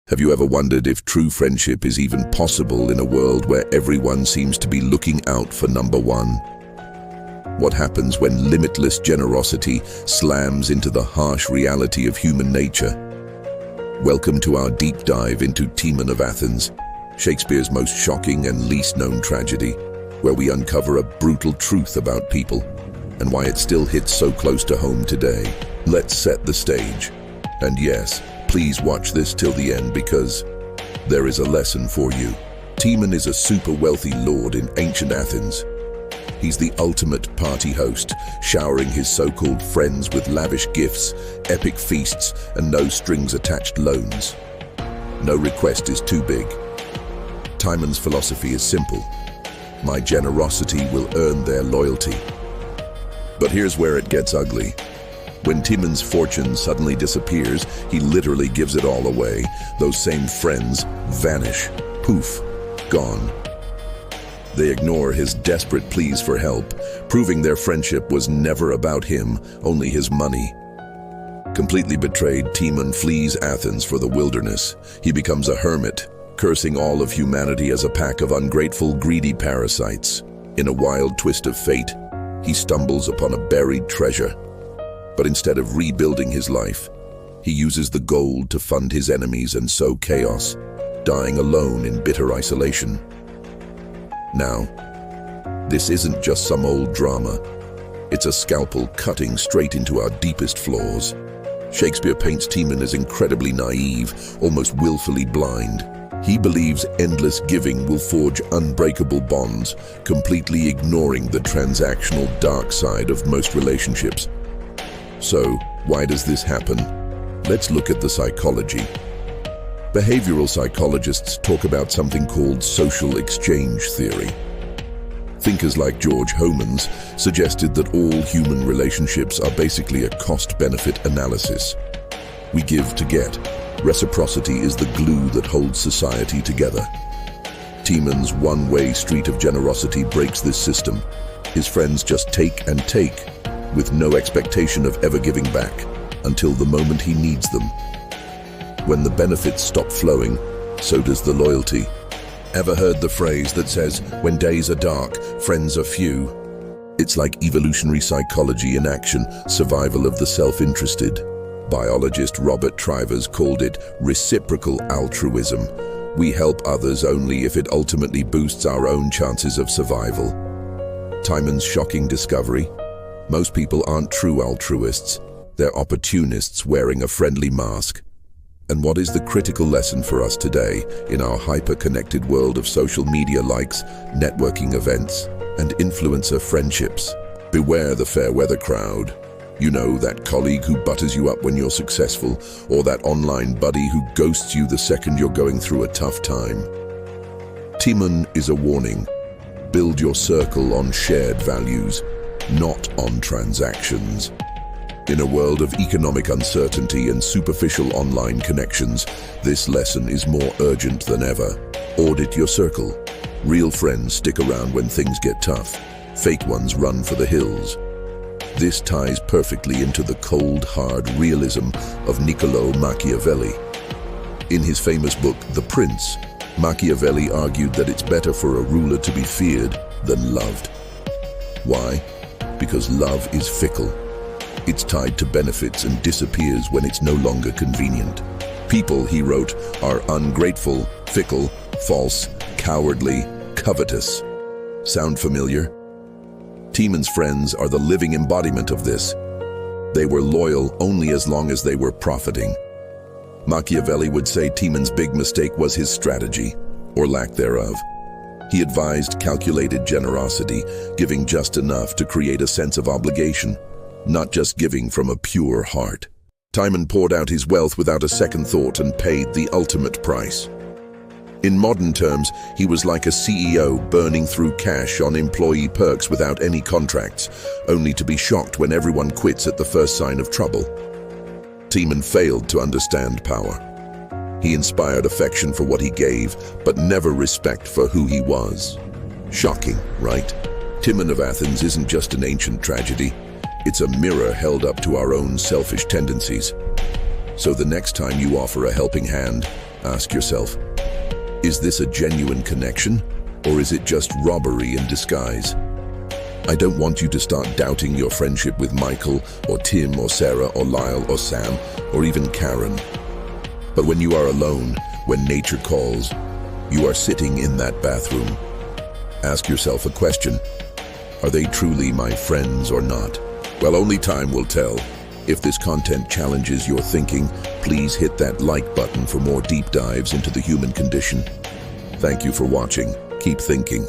Have you ever wondered if true friendship is even possible in a world where everyone seems to be looking out for number one? What happens when limitless generosity slams into the harsh reality of human nature? Welcome to our deep dive into Timon of Athens, Shakespeare's most shocking and least known tragedy, where we uncover a brutal truth about people and why it still hits so close to home today. Let's set the stage. And yes, please watch this till the end because there is a lesson for you. Timon is a super wealthy lord in ancient Athens. He's the ultimate party host, showering his so-called friends with lavish gifts, epic feasts, and no strings attached loans. No request is too big. Timon's philosophy is simple. My generosity will earn their loyalty. But here's where it gets ugly. When Timon's fortune suddenly disappears, he literally gives it all away. Those same friends vanish. Poof, gone. They ignore his desperate pleas for help, proving their friendship was never about him, only his money. Completely betrayed, Timon flees Athens for the wilderness. He becomes a hermit, cursing all of humanity as a pack of ungrateful, greedy parasites. In a wild twist of fate, he stumbles upon a buried treasure. But instead of rebuilding his life, he uses the gold to fund his enemies and sow chaos, dying alone in bitter isolation. Now, this isn't just some old drama. It's a scalpel cutting straight into our deepest flaws. Shakespeare paints Timon as incredibly naive, almost willfully blind. He believes endless giving will forge unbreakable bonds, completely ignoring the transactional dark side of most relationships. So, why does this happen? Let's look at the psychology. Behavioral psychologists talk about something called social exchange theory. Thinkers like George Homans suggested that all human relationships are basically a cost-benefit analysis. We give to get. Reciprocity is the glue that holds society together. Timon's one-way street of generosity breaks this system. His friends just take and take, with no expectation of ever giving back, until the moment he needs them. When the benefits stop flowing, so does the loyalty. Ever heard the phrase that says, when days are dark, friends are few? It's like evolutionary psychology in action, survival of the self-interested. Biologist Robert Trivers called it reciprocal altruism. We help others only if it ultimately boosts our own chances of survival. Timon's shocking discovery: most people aren't true altruists. They're opportunists wearing a friendly mask. And what is the critical lesson for us today in our hyper-connected world of social media likes, networking events, and influencer friendships? Beware the fair weather crowd. You know, that colleague who butters you up when you're successful, or that online buddy who ghosts you the second you're going through a tough time. Timon is a warning. Build your circle on shared values, not on transactions. In a world of economic uncertainty and superficial online connections, this lesson is more urgent than ever. Audit your circle. Real friends stick around when things get tough. Fake ones run for the hills. This ties perfectly into the cold, hard realism of Niccolò Machiavelli. In his famous book, The Prince, Machiavelli argued that it's better for a ruler to be feared than loved. Why? Because love is fickle. It's tied to benefits and disappears when it's no longer convenient. People, he wrote, are ungrateful, fickle, false, cowardly, covetous. Sound familiar? Timon's friends are the living embodiment of this. They were loyal only as long as they were profiting. Machiavelli would say Timon's big mistake was his strategy, or lack thereof. He advised calculated generosity, giving just enough to create a sense of obligation, not just giving from a pure heart. Timon poured out his wealth without a second thought and paid the ultimate price. In modern terms, he was like a CEO burning through cash on employee perks without any contracts, only to be shocked when everyone quits at the first sign of trouble. Timon failed to understand power. He inspired affection for what he gave, but never respect for who he was. Shocking, right? Timon of Athens isn't just an ancient tragedy. It's a mirror held up to our own selfish tendencies. So the next time you offer a helping hand, Ask yourself, is this a genuine connection, or is it just robbery in disguise? I don't want you to start doubting your friendship with Michael, or Tim, or Sarah, or Lyle, or Sam, or even Karen. But when you are alone, when nature calls, you are sitting in that bathroom. Ask yourself a question. Are they truly my friends or not? Well, only time will tell. If this content challenges your thinking, please hit that like button for more deep dives into the human condition. Thank you for watching. Keep thinking.